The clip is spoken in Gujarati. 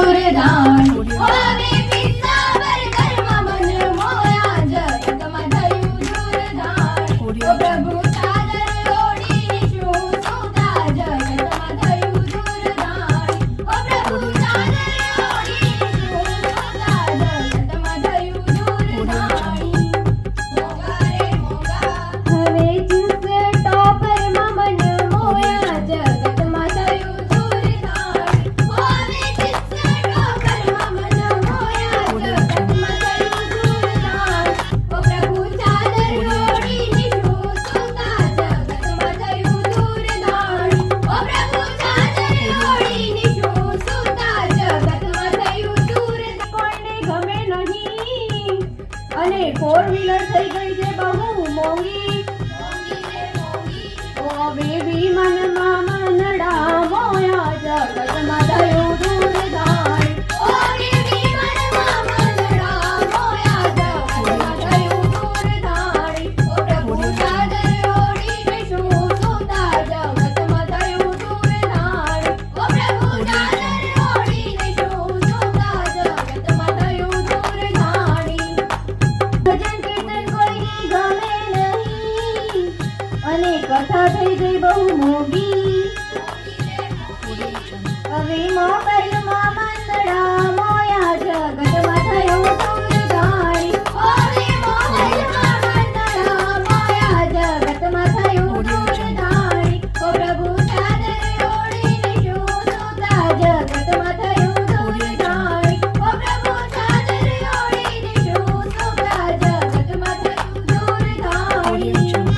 જોરદાર. હવે પિઝા બર્ગરમાં મન મોયા, જગતમાં થયું જોરદાર. ઓ પ્રભુ ચાદર ઓઢીને શું સૂતા, જગતમાં થયું જોરદાર. ઓ પ્રભુ ચાદર